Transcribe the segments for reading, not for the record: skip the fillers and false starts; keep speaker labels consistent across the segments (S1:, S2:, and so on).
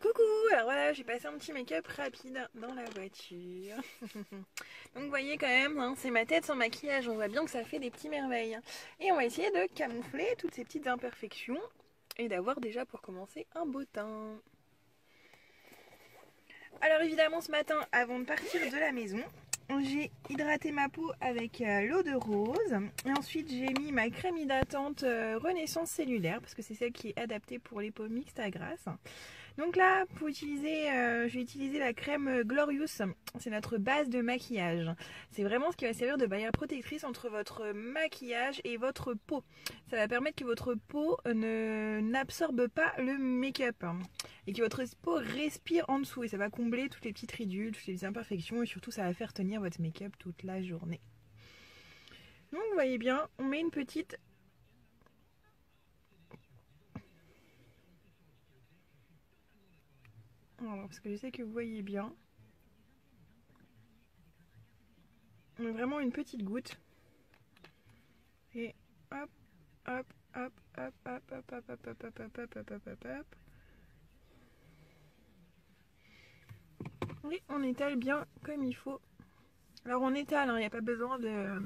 S1: Coucou, alors voilà, j'ai passé un petit make-up rapide dans la voiture. Donc vous voyez quand même, hein, c'est ma tête sans maquillage, on voit bien que ça fait des petits merveilles. Et on va essayer de camoufler toutes ces petites imperfections et d'avoir déjà pour commencer un beau teint. Alors évidemment ce matin, avant de partir de la maison, j'ai hydraté ma peau avec l'eau de rose. Et ensuite j'ai mis ma crème hydratante Renaissance cellulaire parce que c'est celle qui est adaptée pour les peaux mixtes à grasse. Donc là, pour utiliser, je vais utiliser la crème Glorious. C'est notre base de maquillage. C'est vraiment ce qui va servir de barrière protectrice entre votre maquillage et votre peau. Ça va permettre que votre peau n'absorbe pas le make-up et que votre peau respire en dessous. Et ça va combler toutes les petites ridules, toutes les imperfections et surtout ça va faire tenir votre make-up toute la journée. Donc vous voyez bien, on met une petite... Alors, parce que je sais que vous voyez bien. On met vraiment une petite goutte. Et hop, hop, hop, hop, hop, hop, hop, hop, hop, hop, hop, hop, hop, hop, hop, hop. Oui, on étale bien comme il faut. Alors on étale, il n'y a pas besoin de...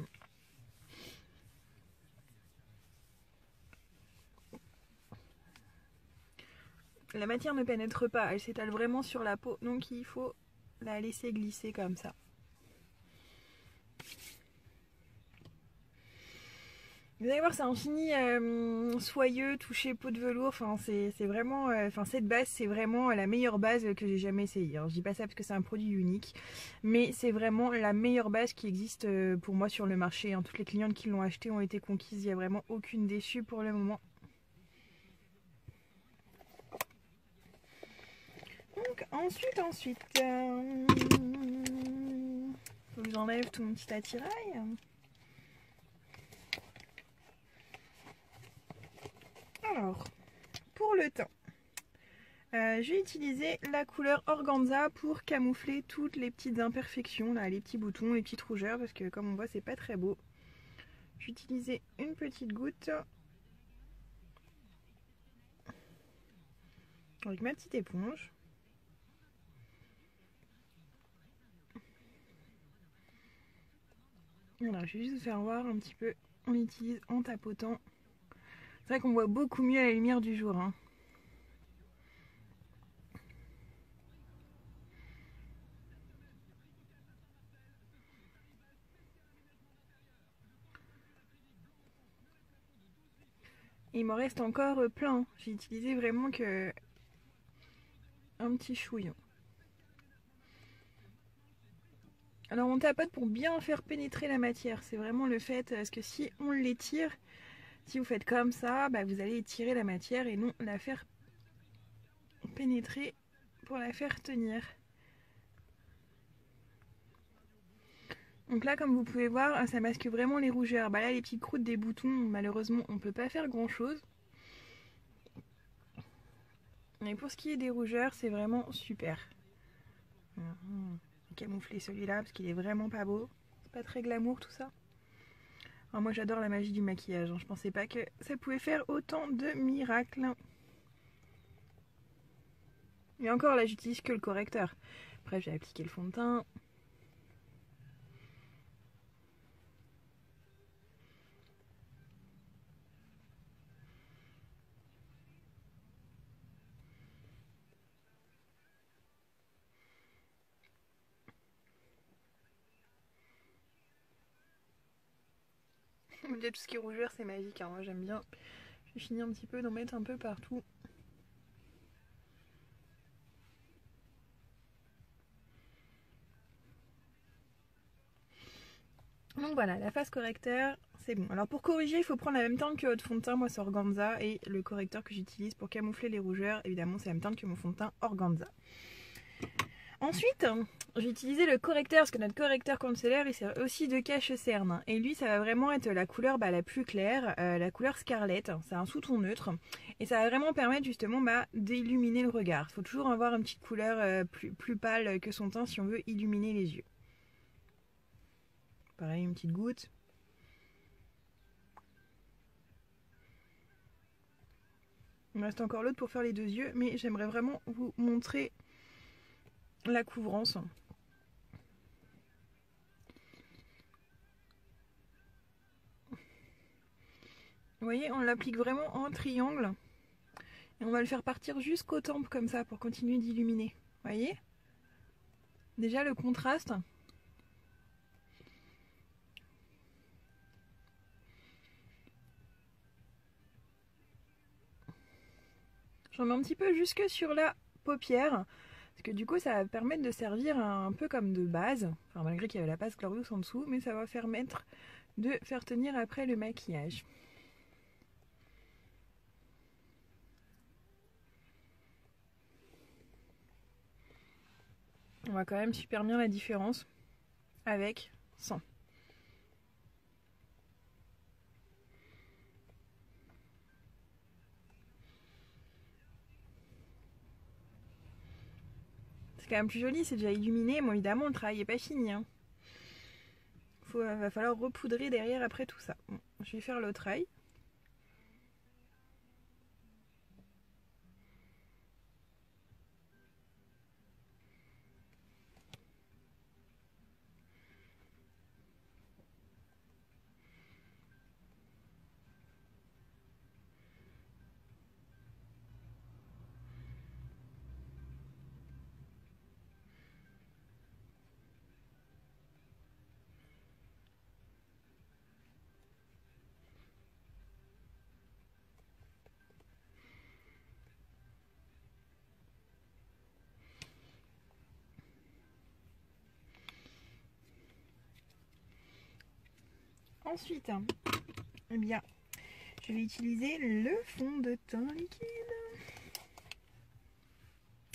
S1: La matière ne pénètre pas, elle s'étale vraiment sur la peau, donc il faut la laisser glisser comme ça. Vous allez voir, c'est un fini soyeux, touché peau de velours. Enfin, c'est vraiment, cette base, c'est vraiment la meilleure base que j'ai jamais essayée. Alors, je dis pas ça parce que c'est un produit unique, mais c'est vraiment la meilleure base qui existe pour moi sur le marché. Toutes les clientes qui l'ont acheté ont été conquises. Il n'y a vraiment aucune déçue pour le moment. Donc ensuite, faut que j'enlève tout mon petit attirail. Alors, pour le teint, je vais utiliser la couleur Organza pour camoufler toutes les petites imperfections, là, les petits boutons, les petites rougeurs, parce que comme on voit, c'est pas très beau. Je vais utiliser une petite goutte avec ma petite éponge. Voilà, je vais juste vous faire voir un petit peu. On l'utilise en tapotant. C'est vrai qu'on voit beaucoup mieux à la lumière du jour. Il m'en reste encore plein. J'ai utilisé vraiment que un petit chouillon. Alors on tapote pour bien faire pénétrer la matière. C'est vraiment le fait, parce que si on l'étire, si vous faites comme ça, vous allez étirer la matière et non la faire pénétrer pour la faire tenir. Donc là, comme vous pouvez voir, ça masque vraiment les rougeurs. Là, les petites croûtes des boutons, malheureusement, on ne peut pas faire grand chose. Mais pour ce qui est des rougeurs, c'est vraiment super. Camoufler celui-là parce qu'il est vraiment pas beau. C'est pas très glamour tout ça. Alors moi j'adore la magie du maquillage. Je pensais pas que ça pouvait faire autant de miracles. Et encore là, j'utilise que le correcteur. Après, j'ai appliqué le fond de teint. Tout ce qui est rougeur, c'est magique. Moi j'aime bien. Je vais finir un petit peu d'en mettre un peu partout. Donc voilà, la face correcteur, c'est bon. Alors pour corriger, il faut prendre la même teinte que votre fond de teint. Moi c'est Organza. Et le correcteur que j'utilise pour camoufler les rougeurs, évidemment c'est la même teinte que mon fond de teint Organza. Ensuite, j'ai utilisé le correcteur, parce que notre correcteur concealer, il sert aussi de cache-cerne. Et lui, ça va vraiment être la couleur la plus claire, la couleur Scarlett. C'est un sous-ton neutre. Et ça va vraiment permettre justement d'illuminer le regard. Il faut toujours avoir une petite couleur plus pâle que son teint si on veut illuminer les yeux. Pareil, une petite goutte. Il me reste encore l'autre pour faire les deux yeux, mais j'aimerais vraiment vous montrer la couvrance. Vous voyez, on l'applique vraiment en triangle. Et on va le faire partir jusqu'aux tempes comme ça pour continuer d'illuminer. Vous voyez? Déjà le contraste. J'en mets un petit peu jusque sur la paupière. Parce que du coup ça va permettre de servir un peu comme de base. Enfin malgré qu'il y avait la base Glorious en dessous. Mais ça va permettre de faire tenir après le maquillage. On voit quand même super bien la différence avec sans. C'est quand même plus joli, c'est déjà illuminé. Bon évidemment le travail n'est pas fini. Hein. Va falloir repoudrer derrière après tout ça. Bon, je vais faire l'autre œil. Ensuite, eh bien, je vais utiliser le fond de teint liquide.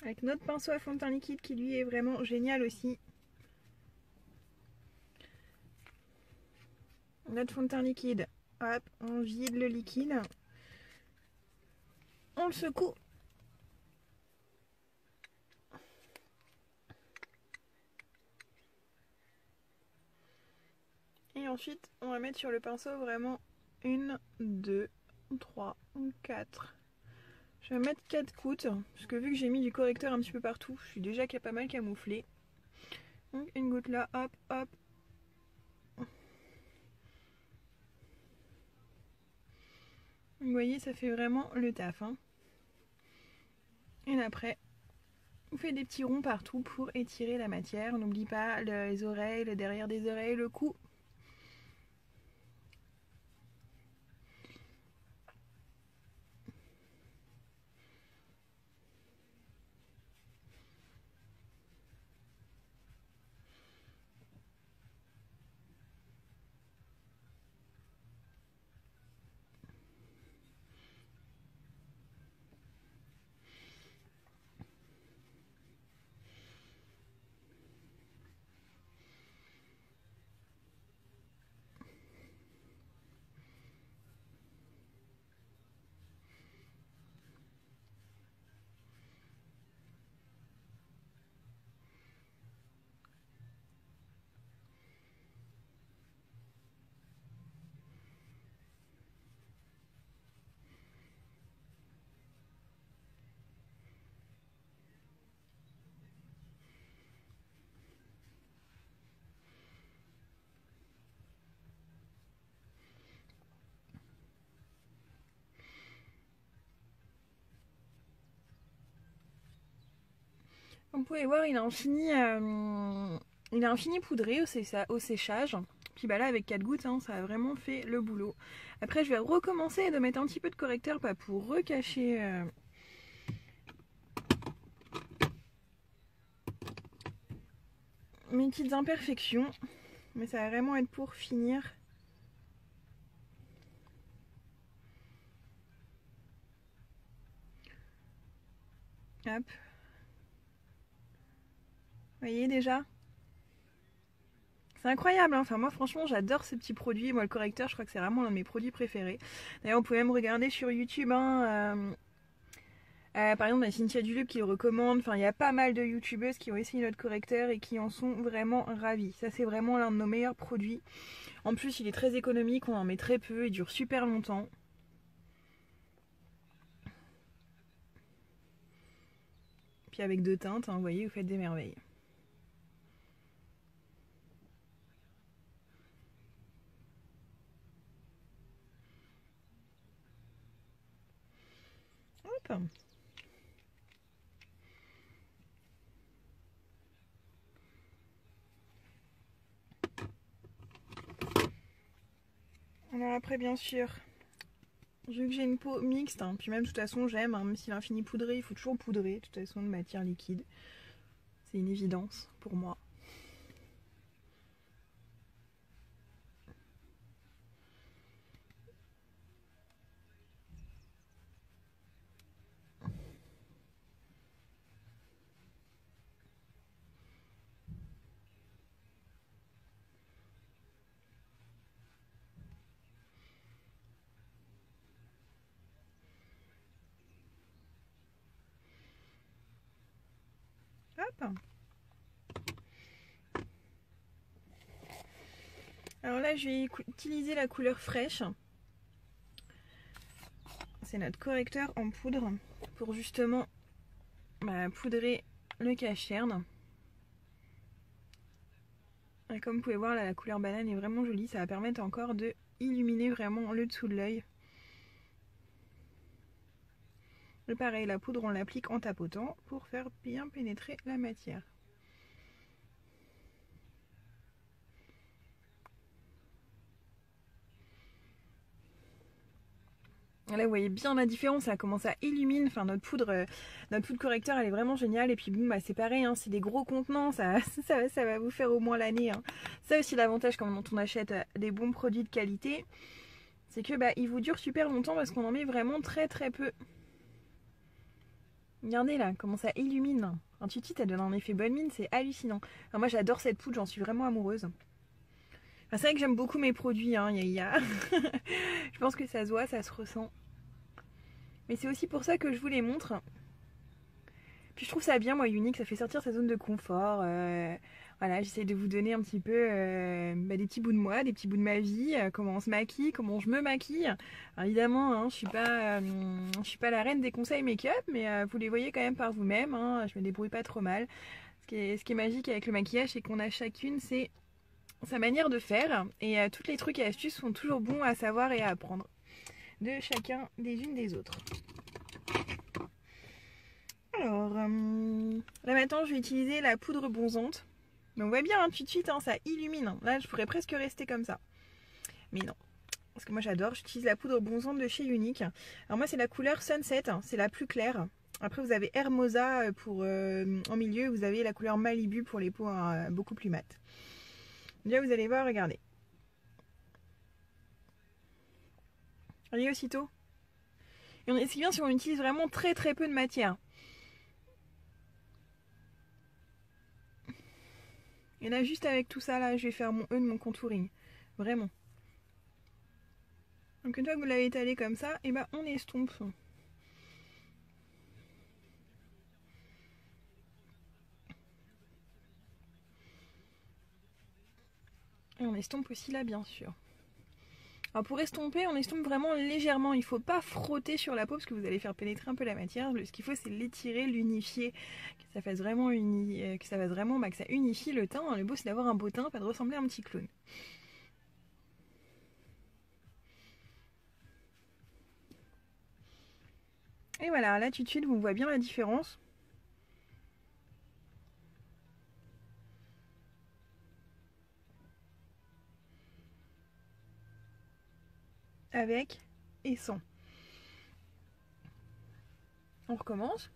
S1: Avec notre pinceau à fond de teint liquide qui lui est vraiment génial aussi. Notre fond de teint liquide, hop, on vide le liquide. On le secoue. Et ensuite, on va mettre sur le pinceau vraiment 1, 2, 3, 4. Je vais mettre 4 gouttes, parce que vu que j'ai mis du correcteur un petit peu partout, je suis déjà pas mal camouflée. Donc une goutte là, hop, hop. Vous voyez, ça fait vraiment le taf. Hein. Et après, on fait des petits ronds partout pour étirer la matière. N'oublie pas les oreilles, le derrière des oreilles, le cou. Comme vous pouvez voir, il a un fini poudré au séchage. Puis bah là, avec 4 gouttes, hein, ça a vraiment fait le boulot. Après, je vais recommencer de mettre un petit peu de correcteur pour recacher mes petites imperfections. Mais ça va vraiment être pour finir. Hop. Vous voyez déjà? C'est incroyable, hein. Enfin moi franchement j'adore ces petits produits. Moi le correcteur je crois que c'est vraiment l'un de mes produits préférés. D'ailleurs vous pouvez même regarder sur YouTube. Hein, par exemple il y a Cynthia Dulup qui le recommande. Enfin il y a pas mal de youtubeuses qui ont essayé notre correcteur et qui en sont vraiment ravis. Ça c'est vraiment l'un de nos meilleurs produits. En plus il est très économique, on en met très peu, il dure super longtemps. Puis avec deux teintes, hein, vous voyez, vous faites des merveilles. Hop. Alors après, bien sûr, vu que j'ai une peau mixte, hein, puis même de toute façon j'aime, hein, même s'il est infini poudré, il faut toujours poudrer, de toute façon de matière liquide. C'est une évidence pour moi. Hop. Alors là, je vais utiliser la couleur fraîche. C'est notre correcteur en poudre pour justement poudrer le cache-cerne. Et comme vous pouvez voir, là, la couleur banane est vraiment jolie. Ça va permettre encore de illuminer vraiment le dessous de l'œil. Et pareil, la poudre, on l'applique en tapotant pour faire bien pénétrer la matière. Là, vous voyez bien la différence, ça commence à illuminer. Enfin, notre poudre correcteur, elle est vraiment géniale. Et puis bon, c'est pareil, hein, c'est des gros contenants, ça va vous faire au moins l'année. Hein. Ça aussi, l'avantage quand on achète des bons produits de qualité, c'est que ils vous durent super longtemps parce qu'on en met vraiment très très peu. Regardez là, comment ça illumine. Intuitive, elle donne un effet bonne mine, c'est hallucinant. Alors moi, j'adore cette poudre, j'en suis vraiment amoureuse. Enfin, c'est vrai que j'aime beaucoup mes produits, hein, je pense que ça se voit, ça se ressent. Mais c'est aussi pour ça que je vous les montre. Puis je trouve ça bien, moi, Younique, ça fait sortir sa zone de confort. Voilà, j'essaie de vous donner un petit peu des petits bouts de moi, des petits bouts de ma vie, comment on se maquille, comment je me maquille. Alors, évidemment, hein, je suis pas la reine des conseils make-up, mais vous les voyez quand même par vous-même. Hein, je me débrouille pas trop mal. Ce qui est magique avec le maquillage, c'est qu'on a chacune sa manière de faire. Et tous les trucs et astuces sont toujours bons à savoir et à apprendre de chacun des unes des autres. Alors, là maintenant je vais utiliser la poudre bronzante. Mais on voit bien hein, tout de suite, hein, ça illumine. Hein. Là je pourrais presque rester comme ça. Mais non, parce que moi j'adore, j'utilise la poudre bronzante de chez Younique. Alors moi c'est la couleur Sunset, hein, c'est la plus claire. Après vous avez Hermosa en milieu, vous avez la couleur Malibu pour les peaux beaucoup plus mates. Déjà vous allez voir, regardez. Regardez aussitôt. Et c'est bien si on utilise vraiment très très peu de matière. Et là juste avec tout ça là, je vais faire mon E de mon contouring. Vraiment. Donc une fois que vous l'avez étalé comme ça, et on estompe. Et on estompe aussi là bien sûr. Alors pour estomper, on estompe vraiment légèrement. Il ne faut pas frotter sur la peau parce que vous allez faire pénétrer un peu la matière. Ce qu'il faut c'est l'étirer, l'unifier, que ça fasse vraiment, que ça unifie le teint. Le beau c'est d'avoir un beau teint, pas de ressembler à un petit clown. Et voilà, là tout de suite vous voyez bien la différence. Avec et sans. On recommence.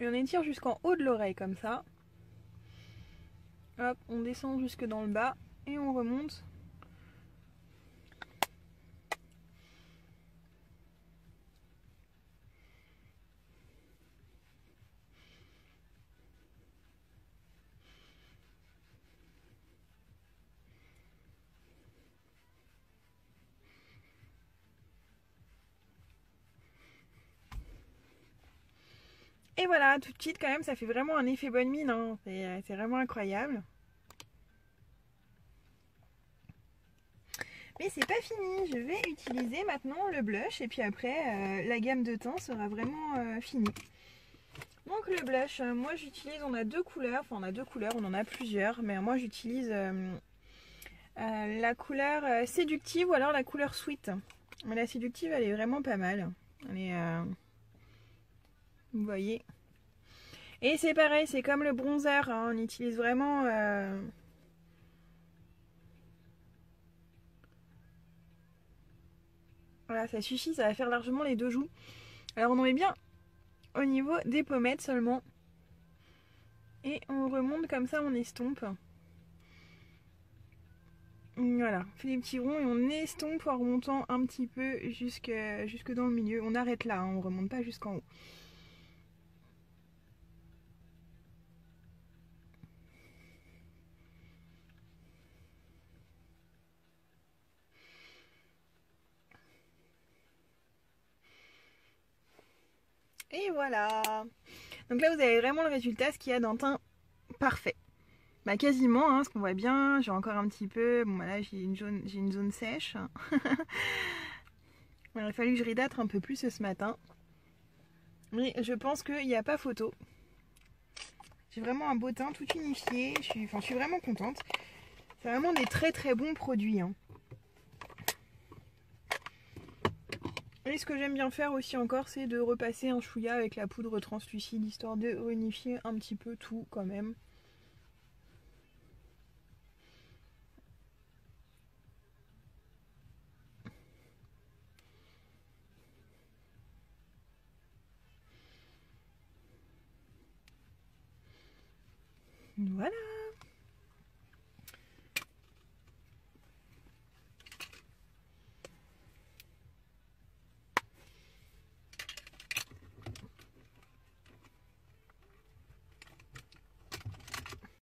S1: Et on étire jusqu'en haut de l'oreille comme ça. Hop, on descend jusque dans le bas et on remonte. Et voilà, tout de suite quand même, ça fait vraiment un effet bonne mine. Hein. C'est vraiment incroyable. Mais c'est pas fini, je vais utiliser maintenant le blush et puis après la gamme de teints sera vraiment finie. Donc le blush, moi j'utilise, on a deux couleurs, enfin on a deux couleurs, on en a plusieurs, mais moi j'utilise la couleur séductive ou alors la couleur sweet. Mais la séductive elle est vraiment pas mal. Elle est, vous voyez. Et c'est pareil, c'est comme le bronzer, hein, on utilise vraiment... Voilà, ça suffit, ça va faire largement les deux joues. Alors on en met bien au niveau des pommettes seulement. Et on remonte comme ça, on estompe. Voilà, on fait des petits ronds et on estompe en remontant un petit peu jusque dans le milieu. On arrête là, hein, on remonte pas jusqu'en haut. Et voilà. Donc là vous avez vraiment le résultat, ce qu'il y a d'un teint parfait. Bah quasiment, hein, ce qu'on voit bien, j'ai encore un petit peu, bon bah là j'ai une zone sèche. Il aurait fallu que je réhydrate un peu plus ce matin. Mais je pense qu'il n'y a pas photo. J'ai vraiment un beau teint tout unifié, je suis vraiment contente. C'est vraiment des très très bons produits. Hein. Et ce que j'aime bien faire aussi encore, c'est de repasser un chouïa avec la poudre translucide, histoire de unifier un petit peu tout quand même. Voilà.